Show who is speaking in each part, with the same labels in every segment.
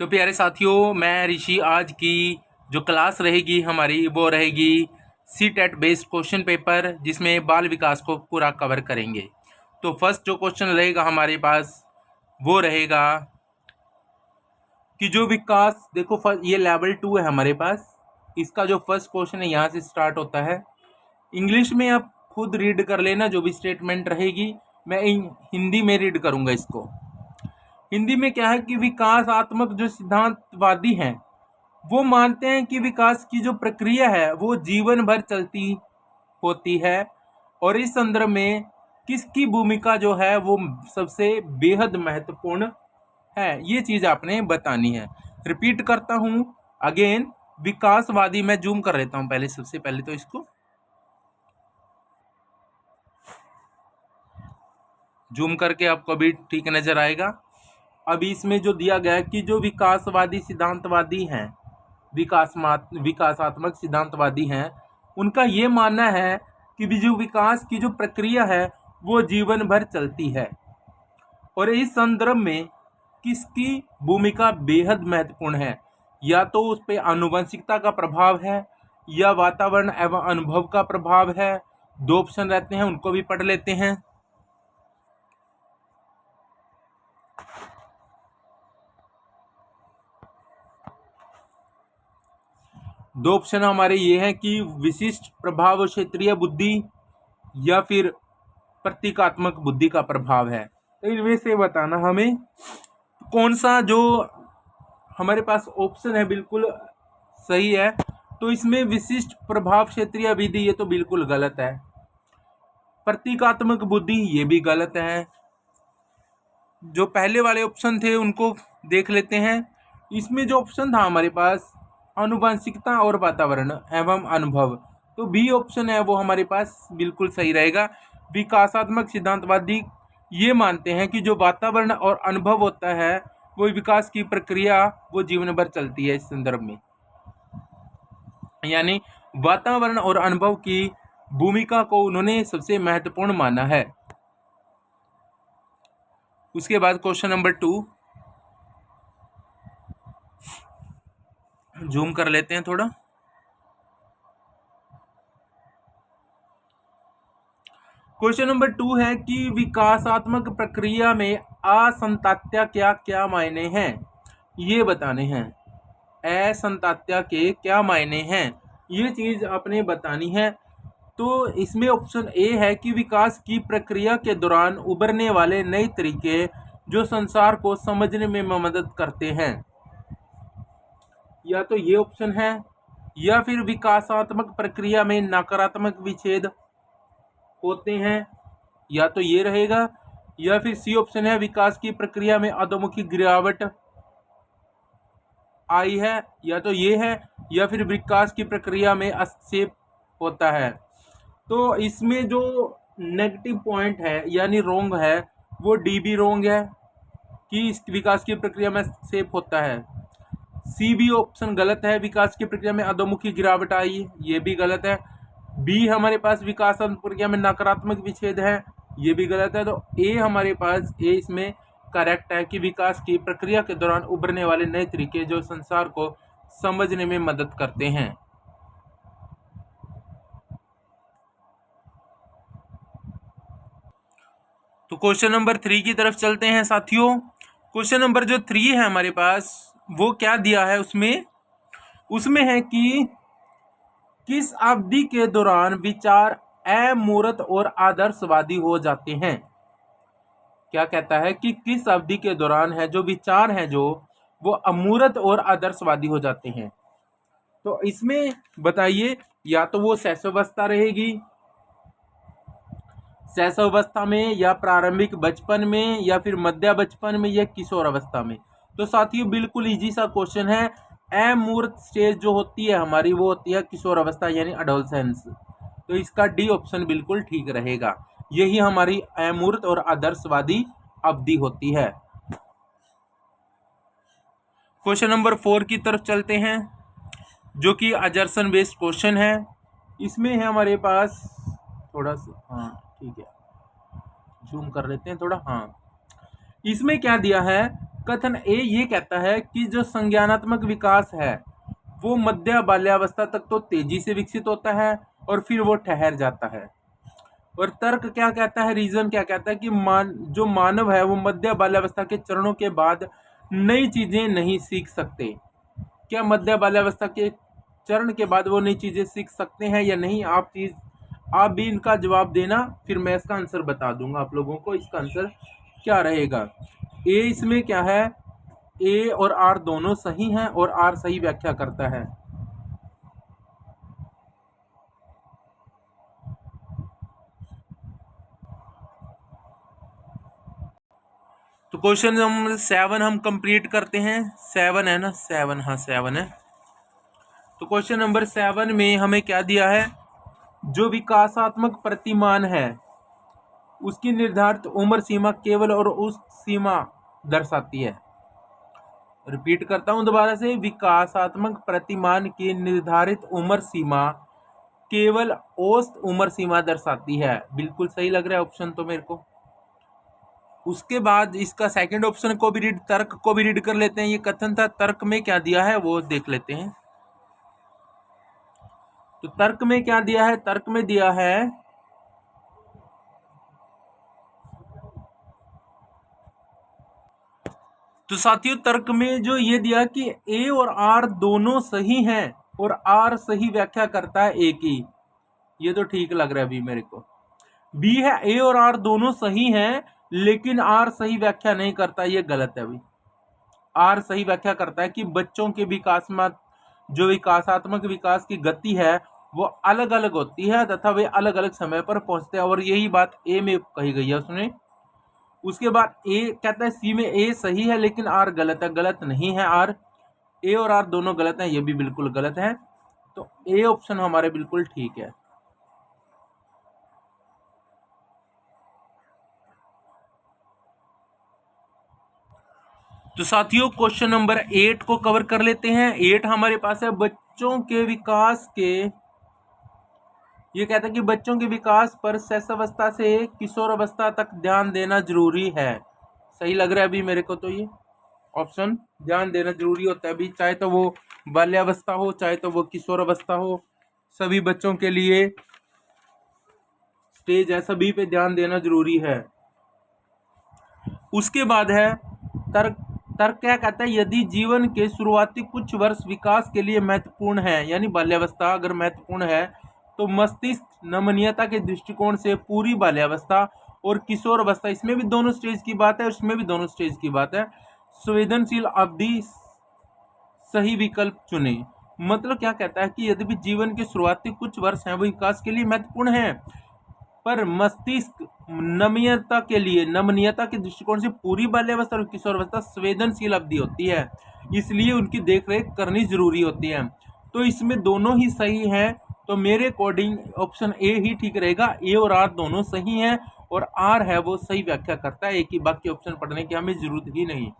Speaker 1: तो प्यारे साथियों, मैं ऋषि आज की जो क्लास रहेगी हमारी वो रहेगी CTET based question paper, जिसमें बाल विकास को पूरा कवर करेंगे। तो फर्स्ट जो क्वेश्चन रहेगा हमारे पास वो रहेगा कि जो विकास, देखो ये लेवल 2 है हमारे पास। इसका जो फर्स्ट क्वेश्चन है यहाँ से स्टार्ट होता है। इंग्लिश में आप खुद रीड कर लेना, जो भी स्टेटमेंट रहेगी मैं हिंदी में रीड करूँगा इसको। हिंदी में क्या है कि विकासात्मक जो सिद्धांतवादी हैं वो मानते हैं कि विकास की जो प्रक्रिया है वो जीवन भर चलती होती है, और इस संदर्भ में किसकी भूमिका जो है वो सबसे बेहद महत्वपूर्ण है, ये चीज आपने बतानी है। रिपीट करता हूं अगेन, विकासवादी, मैं जूम कर लेता हूं पहले, सबसे पहले तो इसको जूम करके आपको अभी ठीक नजर आएगा। अभी इसमें जो दिया गया है कि जो विकासवादी सिद्धांतवादी हैं, विकासात्मक सिद्धांतवादी हैं, उनका ये मानना है कि जो विकास की जो प्रक्रिया है वो जीवन भर चलती है, और इस संदर्भ में किसकी भूमिका बेहद महत्वपूर्ण है। या तो उस पर आनुवंशिकता का प्रभाव है, या वातावरण एवं अनुभव का प्रभाव है। दो ऑप्शन रहते हैं, उनको भी पढ़ लेते हैं। दो ऑप्शन हमारे ये हैं कि विशिष्ट प्रभाव क्षेत्रीय बुद्धि या फिर प्रतीकात्मक बुद्धि का प्रभाव है। तो इनमें से बताना हमें कौन सा जो हमारे पास ऑप्शन है बिल्कुल सही है। तो इसमें विशिष्ट प्रभाव क्षेत्रीय विधि, ये तो बिल्कुल गलत है। प्रतीकात्मक बुद्धि, ये भी गलत है। जो पहले वाले ऑप्शन थे उनको देख लेते हैं। इसमें जो ऑप्शन था हमारे पास आनुवंशिकता और वातावरण एवं अनुभव, तो बी ऑप्शन है वो हमारे पास बिल्कुल सही रहेगा। विकासात्मक सिद्धांतवादी ये मानते हैं कि जो वातावरण और अनुभव होता है वो विकास की प्रक्रिया वो जीवन भर चलती है। इस संदर्भ में यानी वातावरण और अनुभव की भूमिका को उन्होंने सबसे महत्वपूर्ण माना है। उसके बाद क्वेश्चन नंबर 2 जूम कर लेते हैं थोड़ा। क्वेश्चन नंबर 2 है कि विकासात्मक प्रक्रिया में असंतात्या क्या क्या मायने हैं, ये बताने हैं। असंतात्या के क्या मायने हैं, ये चीज आपने बतानी है। तो इसमें ऑप्शन ए है कि विकास की प्रक्रिया के दौरान उभरने वाले नए तरीके जो संसार को समझने में मदद करते हैं, या तो ये ऑप्शन है। या फिर विकासात्मक प्रक्रिया में नकारात्मक विच्छेद होते हैं, या तो ये रहेगा। या फिर सी ऑप्शन है, विकास की प्रक्रिया में अधोमुखी गिरावट आई है, या तो ये है। या फिर विकास की प्रक्रिया में हस्तक्षेप होता है। तो इसमें जो नेगेटिव पॉइंट है यानी रोंग है वो डी भी रोंग है कि इस विकास की प्रक्रिया में हस्तक्षेप होता है। सी बी ऑप्शन गलत है, विकास की प्रक्रिया में अधोमुखी गिरावट आई, ये भी गलत है। बी हमारे पास विकास प्रक्रिया में नकारात्मक विच्छेद है, ये भी गलत है। तो ए हमारे पास, ए इसमें करेक्ट है कि विकास की प्रक्रिया के दौरान उभरने वाले नए तरीके जो संसार को समझने में मदद करते हैं। तो क्वेश्चन नंबर 3 की तरफ चलते हैं साथियों। क्वेश्चन नंबर जो 3 है हमारे पास वो क्या दिया है, उसमें है कि किस अवधि के दौरान विचार अमूर्त और आदर्शवादी हो जाते हैं। क्या कहता है कि किस अवधि के दौरान है जो विचार हैं जो वो अमूर्त और आदर्शवादी हो जाते हैं। तो इसमें बताइए, या तो वो शैशवावस्था रहेगी, शैशवावस्था में, या प्रारंभिक बचपन में, या फिर मध्य बचपन में, या किशोर अवस्था में। तो साथियों बिल्कुल इजी सा क्वेश्चन है। अमूर्त स्टेज जो होती है हमारी वो होती है किशोर अवस्था यानी अडोलसेंस। तो इसका डी ऑप्शन बिल्कुल ठीक रहेगा। यही हमारी अमूर्त और आदर्शवादी अवधि होती है। क्वेश्चन नंबर 4 की तरफ चलते हैं, जो कि अजर्सन बेस्ड क्वेश्चन है। इसमें है हमारे पास थोड़ा सा, हाँ ठीक है, जूम कर लेते हैं थोड़ा। हाँ, इसमें क्या दिया है, कथन ए ये कहता है कि जो संज्ञानात्मक विकास है वो मध्य बाल्यावस्था तक तो तेजी से विकसित होता है और फिर वो ठहर जाता है। और तर्क क्या कहता है, रीजन क्या कहता है कि जो मानव है वो मध्य बाल्यावस्था के चरणों के बाद नई चीजें नहीं सीख सकते। क्या मध्य बाल्यावस्था के चरण के बाद वो नई चीजें सीख सकते हैं या नहीं, आप भी इनका जवाब देना, फिर मैं इसका आंसर बता दूंगा आप लोगों को इसका आंसर क्या रहेगा। ए इसमें क्या है, ए और आर दोनों सही हैं और आर सही व्याख्या करता है। तो क्वेश्चन नंबर 7 हम कंप्लीट करते हैं। 7 है ना, 7, हाँ 7 है। तो क्वेश्चन नंबर 7 में हमें क्या दिया है, जो विकासात्मक प्रतिमान है उसकी निर्धारित उम्र सीमा केवल और उस सीमा दर्शाती है। रिपीट करता हूं दोबारा से, विकासात्मक प्रतिमान की निर्धारित उम्र सीमा केवल औसत उम्र सीमा दर्शाती है। बिल्कुल सही लग रहा है ऑप्शन तो मेरे को। उसके बाद इसका सेकंड ऑप्शन को भी तर्क को भी रीड कर लेते हैं। ये कथन था, तर्क में क्या दिया है वो देख लेते हैं। तो तर्क में क्या दिया है, तर्क में दिया है तो साथियों तर्क में जो ये दिया कि ए और आर दोनों सही हैं और आर सही व्याख्या करता है ए की। ये तो ठीक लग रहा है अभी मेरे को। बी है, ए और आर दोनों सही हैं लेकिन आर सही व्याख्या नहीं करता, ये गलत है अभी। आर सही व्याख्या करता है कि बच्चों के विकास में जो विकासात्मक विकास की गति है वो अलग अलग होती है तथा वे अलग अलग समय पर पहुंचते हैं, और यही बात ए में कही गई है उसने। उसके बाद ए कहता है सी में ए सही है लेकिन आर गलत है। गलत नहीं है आर, ए और आर दोनों गलत हैं, ये भी बिल्कुल गलत है। तो ए ऑप्शन हमारे बिल्कुल ठीक है। तो साथियों क्वेश्चन नंबर 8 को कवर कर लेते हैं। 8 हमारे पास है, बच्चों के विकास के, ये कहता है कि बच्चों के विकास पर शैशवावस्था से किशोर अवस्था तक ध्यान देना जरूरी है। सही लग रहा है अभी मेरे को तो ये ऑप्शन, ध्यान देना जरूरी होता है अभी, चाहे तो वो बाल्यावस्था हो चाहे तो वो किशोर अवस्था हो, सभी बच्चों के लिए स्टेज है, सभी पे ध्यान देना जरूरी है। उसके बाद है तर्क। तर्क क्या कहता है, यदि जीवन के शुरुआती कुछ वर्ष विकास के लिए महत्वपूर्ण है, यानी बाल्यावस्था अगर महत्वपूर्ण है, तो मस्तिष्क नमनीयता के दृष्टिकोण से पूरी बाल्यावस्था और किशोर अवस्था, इसमें भी दोनों स्टेज की बात है, इसमें भी दोनों स्टेज की बात है, संवेदनशील अवधि सही विकल्प चुने। मतलब क्या कहता है कि यदि भी जीवन के शुरुआती कुछ वर्ष हैं वो विकास के लिए महत्वपूर्ण है, पर मस्तिष्क नमनीयता के दृष्टिकोण से पूरी बाल्यावस्था और किशोरावस्था संवेदनशील अवधि होती है, इसलिए उनकी देखरेख करनी जरूरी होती है। तो इसमें दोनों ही सही है, तो मेरे अकॉर्डिंग ऑप्शन ए ही ठीक रहेगा। ए और आर दोनों सही हैं और आर है वो सही व्याख्या करता है, एक ही बाकी ऑप्शन पढ़ने की हमें जरूरत ही नहीं।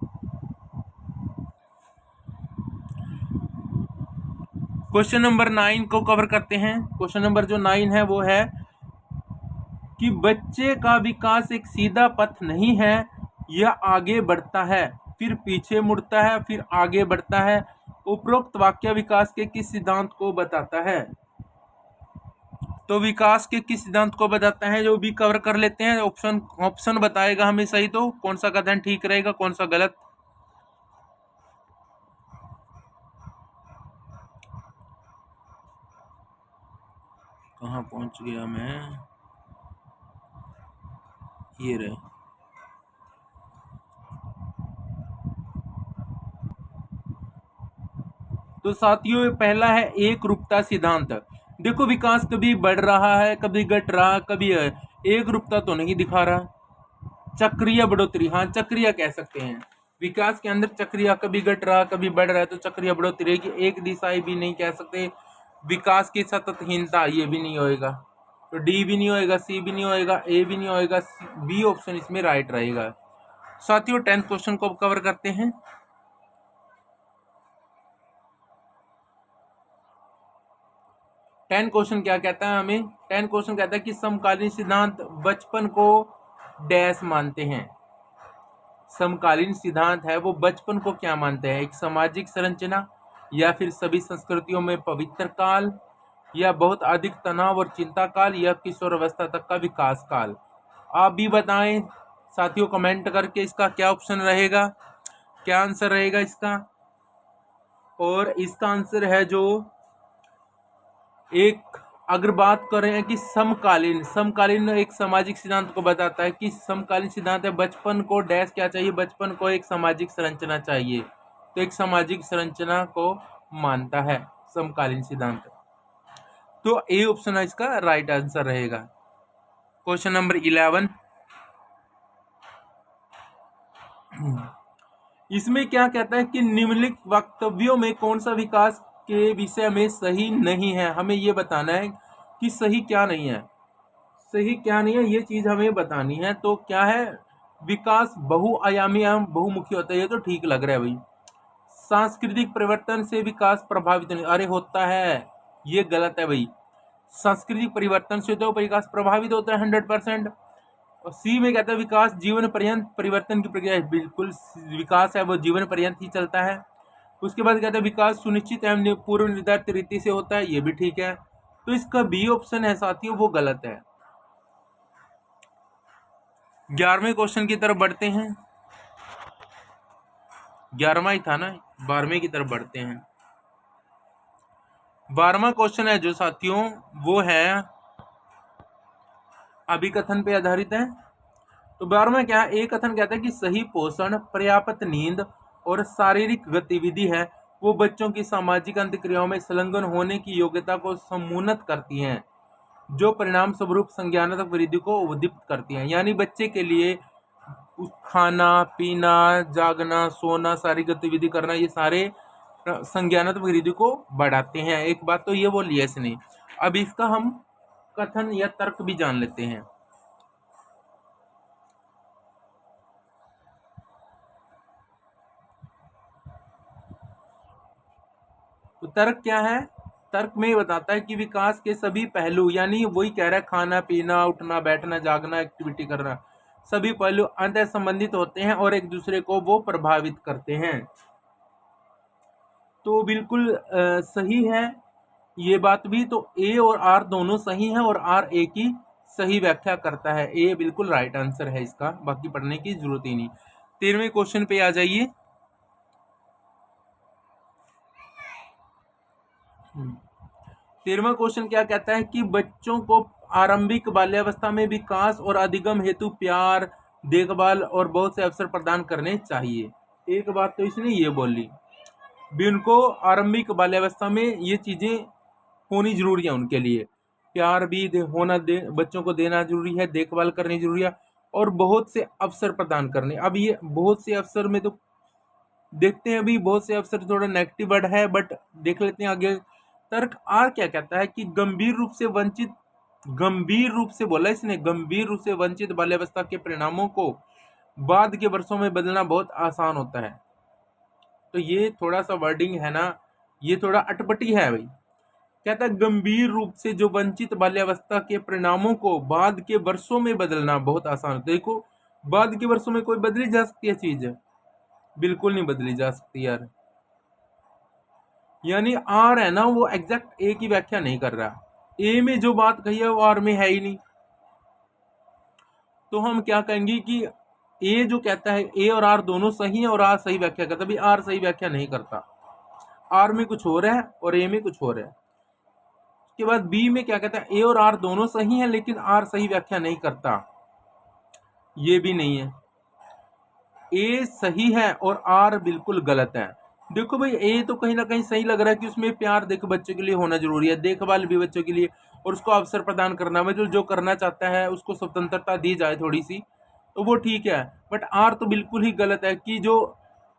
Speaker 1: क्वेश्चन नंबर 9 को कवर करते हैं। क्वेश्चन नंबर जो 9 है वो है कि बच्चे का विकास एक सीधा पथ नहीं है, यह आगे बढ़ता है फिर पीछे मुड़ता है फिर आगे बढ़ता है। उपरोक्त वाक्य विकास के किस सिद्धांत को बताता है? तो विकास के किस सिद्धांत को बताता है, जो भी कवर कर लेते हैं। ऑप्शन बताएगा हमें सही तो कौन सा कथन ठीक रहेगा, कौन सा गलत। कहाँ पहुंच गया मैं, ये रहे। तो साथियों पहला है एक रूपता सिद्धांत। देखो विकास कभी बढ़ रहा है कभी घट रहा, कभी एक रूपता तो नहीं दिखा रहा। चक्रीय बढ़ोतरी, हाँ चक्रीय कह सकते हैं। विकास के अंदर चक्रीय, कभी घट रहा कभी बढ़ रहा है तो चक्रीय बढ़ोतरी रहेगी। एक दिशाई भी नहीं कह सकते। विकास की सततहीनता, ये भी नहीं होएगा। तो डी भी नहीं होएगा, सी भी नहीं होएगा, ए भी नहीं होएगा, बी ऑप्शन इसमें राइट रहेगा। साथियों 10th क्वेश्चन को कवर करते हैं। 10 क्वेश्चन क्या कहता है हमें, 10 क्वेश्चन कहता है कि समकालीन सिद्धांत बचपन को डैश मानते हैं। समकालीन सिद्धांत है वो बचपन को क्या मानते हैं, एक सामाजिक संरचना, या फिर सभी संस्कृतियों में पवित्र काल, या बहुत अधिक तनाव और चिंता काल, या किशोरावस्था तक का विकास काल। आप भी बताएं साथियों कमेंट करके इसका क्या ऑप्शन रहेगा, क्या आंसर रहेगा इसका। और इसका आंसर है जो एक, अगर बात करें कि समकालीन एक सामाजिक सिद्धांत को बताता है कि समकालीन सिद्धांत है बचपन को डैश क्या चाहिए, बचपन को एक सामाजिक संरचना चाहिए, तो एक सामाजिक संरचना को मानता है समकालीन सिद्धांत। तो ए ऑप्शन है इसका राइट आंसर रहेगा। क्वेश्चन नंबर 11, इसमें क्या कहता है कि निम्नलिखित वक्तव्यों में कौन सा विकास के विषय में सही नहीं है। हमें ये बताना है कि सही क्या नहीं है, सही क्या नहीं है, ये चीज हमें बतानी है। तो क्या है, विकास बहुआयामी एवं बहुमुखी होता है, ये तो ठीक लग रहा है भाई। सांस्कृतिक परिवर्तन से विकास प्रभावित नहीं, अरे होता है, ये गलत है भाई। सांस्कृतिक परिवर्तन से तो विकास प्रभावित होता है 100%। और सी में कहता है विकास जीवन पर्यंत परिवर्तन की प्रक्रिया है, बिल्कुल विकास है वो जीवन पर्यंत ही चलता है। उसके बाद कहता है विकास सुनिश्चित एवं पूर्व निर्धारित रीति से होता है, ये भी ठीक है। तो इसका बी ऑप्शन है साथियों वो गलत है। 11वें क्वेश्चन की तरफ बढ़ते हैं। 11वां ही था ना, 12वें की तरफ बढ़ते हैं। 12वां क्वेश्चन है जो साथियों वो है अभिकथन पे आधारित है। तो 12वां क्या है, एक कथन कहता है कि सही पोषण, पर्याप्त नींद और शारीरिक गतिविधि है वो बच्चों की सामाजिक अंतक्रियाओं में संलग्न होने की योग्यता को समुन्नत करती हैं, जो परिणाम स्वरूप संज्ञानात्मक वृद्धि को उद्दीपित करती हैं। यानी बच्चे के लिए खाना पीना, जागना, सोना, सारी गतिविधि करना, ये सारे संज्ञानात्मक वृद्धि को बढ़ाते हैं। एक बात तो ये बोली है इसने। अब इसका हम कथन या तर्क भी जान लेते हैं। तो तर्क क्या है, तर्क में बताता है कि विकास के सभी पहलू, यानी वही कह रहा है खाना पीना, उठना बैठना, जागना, एक्टिविटी करना, सभी पहलू अंतः संबंधित होते हैं और एक दूसरे को वो प्रभावित करते हैं। तो बिल्कुल सही है ये बात भी। तो ए और आर दोनों सही हैं और आर ए की सही व्याख्या करता है। ए बिल्कुल राइट आंसर है इसका, बाकी पढ़ने की जरूरत ही नहीं। 13वें क्वेश्चन पे आ जाइए। 13वां क्वेश्चन क्या कहता है कि बच्चों को आरंभिक बाल्यावस्था में विकास और अधिगम हेतु प्यार, देखभाल और बहुत से अवसर प्रदान करने चाहिए। एक बात तो इसने ये बोली भी, उनको आरंभिक बाल्यावस्था में ये चीजें होनी जरूरी है, उनके लिए प्यार भी होना बच्चों को देना जरूरी है, देखभाल करनी जरूरी है और बहुत से अवसर प्रदान करने। अब ये बहुत से अवसर में तो देखते हैं अभी बहुत से अवसर थोड़ा नेगेटिव वर्ड है, बट देख लेते हैं आगे। तर्क आर क्या कहता है कि गंभीर रूप से बोला इसने, गंभीर रूप से वंचित बाल्यावस्था के परिणामों को बाद के वर्षों में बदलना बहुत आसान होता है। तो ये थोड़ा सा वर्डिंग है ना, ये थोड़ा अटपटी है भाई। कहता है गंभीर रूप से जो वंचित बाल्यावस्था के परिणामों को बाद के वर्षों में बदलना बहुत आसान होता है। देखो बाद के वर्षों में कोई बदली जा सकती है चीज, बिल्कुल नहीं बदली जा सकती यार। यानी आर है ना वो एग्जैक्ट ए की व्याख्या नहीं कर रहा, ए में जो बात कही है वो आर में है ही नहीं। तो हम क्या कहेंगे कि ए जो कहता है ए और आर दोनों सही है और आर सही व्याख्या करता है, आर सही व्याख्या नहीं करता, आर में कुछ हो रहा है और ए में कुछ हो रहा है। उसके बाद बी में क्या कहता है ए और आर दोनों सही है लेकिन आर सही व्याख्या नहीं करता, ये भी नहीं है। ए सही है और आर बिल्कुल गलत है। देखो भाई ए तो कहीं ना कहीं सही लग रहा है कि उसमें प्यार देखो बच्चों के लिए होना जरूरी है, देखभाल भी बच्चों के लिए और उसको अवसर प्रदान करना, मतलब जो करना चाहता है उसको स्वतंत्रता दी जाए थोड़ी सी, तो वो ठीक है। बट आर तो बिल्कुल ही गलत है कि जो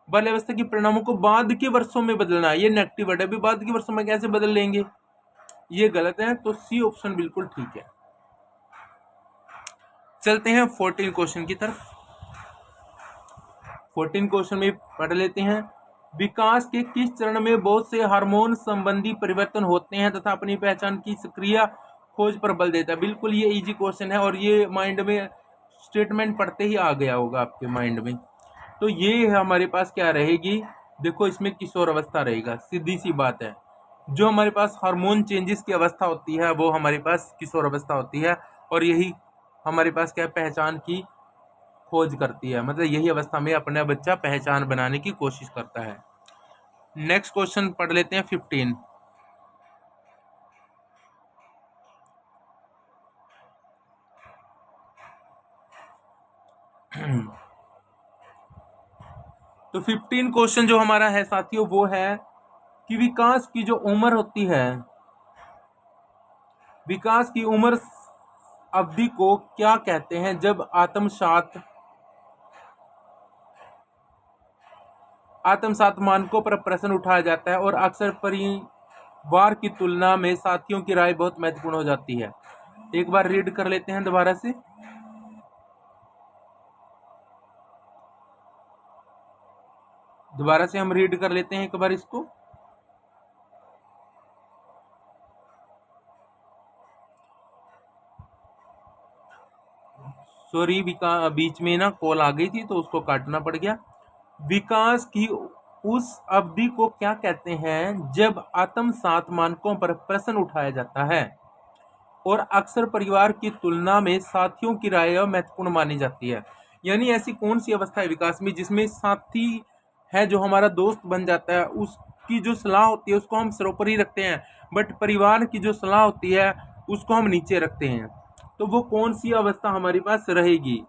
Speaker 1: बाल्यावस्था के परिणामों को बाद के वर्षों में बदलना है, ये नेगेटिव वर्ड है, अभी बाद के वर्षों में कैसे बदल लेंगे, ये गलत है। तो सी ऑप्शन बिल्कुल ठीक है। चलते हैं 14 क्वेश्चन की तरफ। 14 क्वेश्चन में पढ़ लेते हैं। विकास के किस चरण में बहुत से हार्मोन संबंधी परिवर्तन होते हैं तथा अपनी पहचान की सक्रिय खोज पर बल देता है। बिल्कुल ये इजी क्वेश्चन है और ये माइंड में स्टेटमेंट पढ़ते ही आ गया होगा आपके माइंड में। तो ये हमारे पास क्या रहेगी, देखो इसमें किशोर अवस्था रहेगा, सीधी सी बात है। जो हमारे पास हार्मोन चेंजेस की अवस्था होती है वो हमारे पास किशोर अवस्था होती है, और यही हमारे पास क्या पहचान की खोज करती है, मतलब यही अवस्था में अपना बच्चा पहचान बनाने की कोशिश करता है। नेक्स्ट क्वेश्चन पढ़ लेते हैं 15। तो 15 क्वेश्चन जो हमारा है साथियों वो है कि विकास की जो उम्र होती है, विकास की उम्र अवधि को क्या कहते हैं जब आत्मसात मानकों पर प्रश्न उठाया जाता है और अक्सर परिवार की तुलना में साथियों की राय बहुत महत्वपूर्ण हो जाती है। एक बार रीड कर लेते हैं दोबारा से। हम रीड कर लेते हैं एक बार इसको। सॉरी, बीच में ना कॉल आ गई थी तो उसको काटना पड़ गया। विकास की उस अवधि को क्या कहते हैं जब आत्मसात मानकों पर प्रश्न उठाया जाता है और अक्सर परिवार की तुलना में साथियों की राय महत्वपूर्ण मानी जाती है। यानी ऐसी कौन सी अवस्था है विकास में जिसमें साथी है जो हमारा दोस्त बन जाता है, उसकी जो सलाह होती है उसको हम सर्वोपरि रखते हैं, बट परिवार की जो सलाह होती है उसको हम नीचे रखते हैं। तो वो कौन सी अवस्था हमारे पास रहेगी?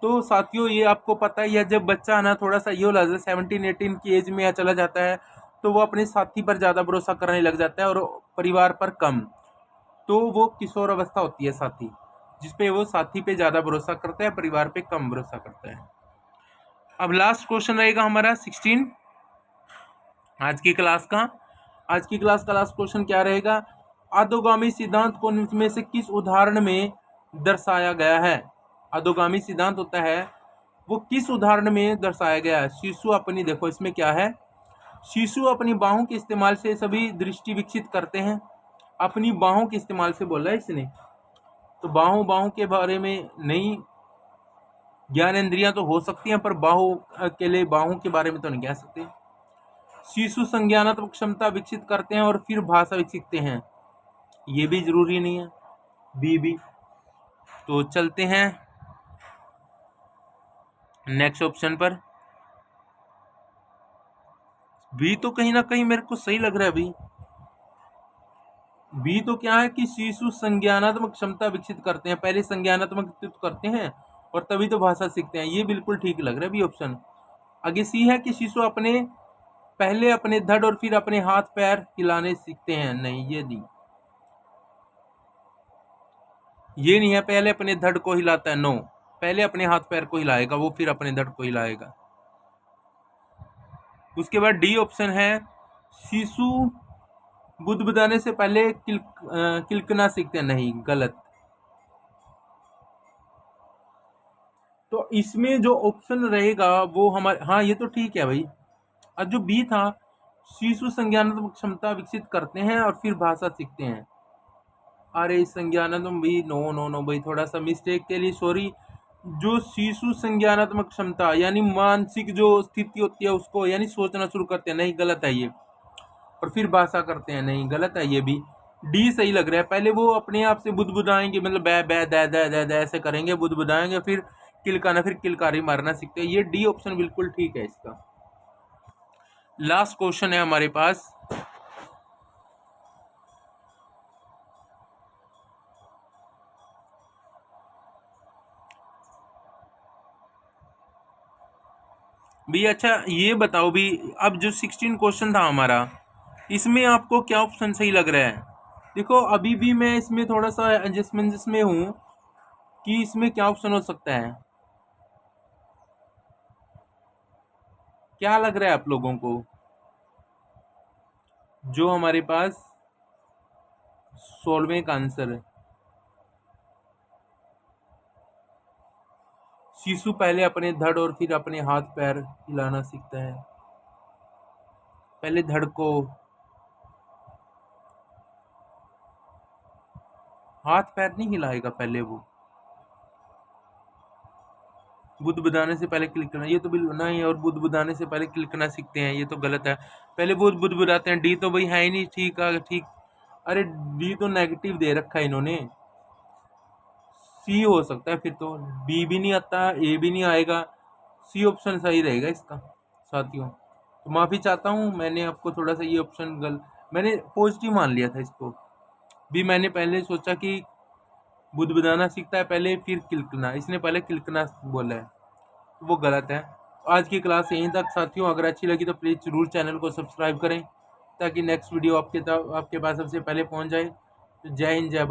Speaker 1: तो साथियों ये आपको पता ही है, जब बच्चा ना थोड़ा सा ये हो जाता है 17-18 की एज में चला जाता है तो वो अपने साथी पर ज़्यादा भरोसा करने लग जाता है और परिवार पर कम। तो वो किशोर अवस्था होती है साथी, जिसपे वो साथी पे ज़्यादा भरोसा करता है, परिवार पे कम भरोसा करता है। अब लास्ट क्वेश्चन रहेगा हमारा 16 आज की क्लास का। आज की क्लास का लास्ट क्वेश्चन क्या रहेगा? अधोगामी सिद्धांत को निम्न में से किस उदाहरण में दर्शाया गया है? अधोगामी सिद्धांत होता है वो किस उदाहरण में दर्शाया गया है? शिशु अपनी, देखो इसमें क्या है, शिशु अपनी बाहों के इस्तेमाल से सभी दृष्टि विकसित करते हैं। अपनी बाहों के इस्तेमाल से बोला है इसने, तो बाहों के बारे में नहीं, ज्ञान इंद्रियां तो हो सकती हैं पर बाहों के लिए बाहों के बारे में तो नहीं कह सकते। शिशु संज्ञानात्मक क्षमता विकसित करते हैं और फिर भाषा विकसित सीखते हैं, ये भी जरूरी नहीं है, बी भी। तो चलते हैं नेक्स्ट ऑप्शन पर। बी तो कहीं ना कहीं मेरे को सही लग रहा है। बी तो क्या है कि शिशु संज्ञानात्मक क्षमता विकसित करते हैं, पहले संज्ञानात्मक विकसित करते हैं और तभी तो भाषा सीखते हैं, ये बिल्कुल ठीक लग रहा है बी ऑप्शन। आगे सी है कि शिशु पहले अपने धड़ और फिर अपने हाथ पैर हिलाने सीखते हैं, नहीं ये नहीं, ये नहीं है पहले अपने धड़ को हिलाता है, नो, पहले अपने हाथ पैर को हिलाएगा वो फिर अपने धड़ को हिलाएगा। उसके बाद डी ऑप्शन है शिशु बुदबुदाने से पहले किलकना सीखते हैं, नहीं गलत। तो इसमें जो ऑप्शन रहेगा वो हमारे, हाँ ये तो ठीक है भाई। और जो बी था शिशु संज्ञानात्मक क्षमता विकसित करते हैं और फिर भाषा सीखते हैं, अरे संज्ञानात्मक भी नो नो नो भाई, थोड़ा सा मिस्टेक के लिए सॉरी। जो शिशु संज्ञानात्मक क्षमता यानी मानसिक जो स्थिति होती है उसको यानी सोचना शुरू करते हैं, नहीं गलत है ये, और फिर भाषा करते हैं, नहीं गलत है ये भी। डी सही लग रहा है, पहले वो अपने आप से बुदबुदाएंगे, मतलब बै बै दै दै दै दै ऐसे करेंगे, बुदबुदाएंगे, फिर किलकाना, फिर किलकारी मारना सीखते हैं, ये डी ऑप्शन बिल्कुल ठीक है इसका। लास्ट क्वेश्चन है हमारे पास, भी अच्छा ये बताओ भी, अब जो 16 क्वेश्चन था हमारा इसमें आपको क्या ऑप्शन सही लग रहा है? देखो अभी भी मैं इसमें थोड़ा सा एडजस्टमेंट में हूँ कि इसमें क्या ऑप्शन हो सकता है, क्या लग रहा है आप लोगों को? जो हमारे पास 16वें का आंसर है, शिशु पहले अपने धड़ और फिर अपने हाथ पैर हिलाना सीखता है, पहले धड़ को, हाथ पैर नहीं हिलाएगा पहले वो, बुद्ध बुदाने से पहले क्लिक करना, ये तो बिल्कुल नहीं, और बुद्ध बुदाने से पहले क्लिक करना सीखते हैं, ये तो गलत है। पहले बुद्ध बुदाते हैं, डी तो भाई है ही नहीं। ठीक है, ठीक। अरे डी तो नेगेटिव दे रखा है इन्होंने। सी हो सकता है फिर तो, बी भी नहीं आता, ए भी नहीं आएगा, सी ऑप्शन सही रहेगा इसका साथियों। तो माफ़ी चाहता हूँ, मैंने आपको थोड़ा सा ये ऑप्शन मैंने पॉजिटिव मान लिया था इसको भी। मैंने पहले सोचा कि बुद्ध बताना सीखता है पहले फिर किलकना, इसने पहले किलकना बोला है, तो वो गलत है। आज की क्लास यहीं तक साथियों, अगर अच्छी लगी तो प्लीज़ जरूर चैनल को सब्सक्राइब करें ताकि नेक्स्ट वीडियो आपके पास सबसे पहले पहुंच जाए। तो जय हिंद, जय भारत।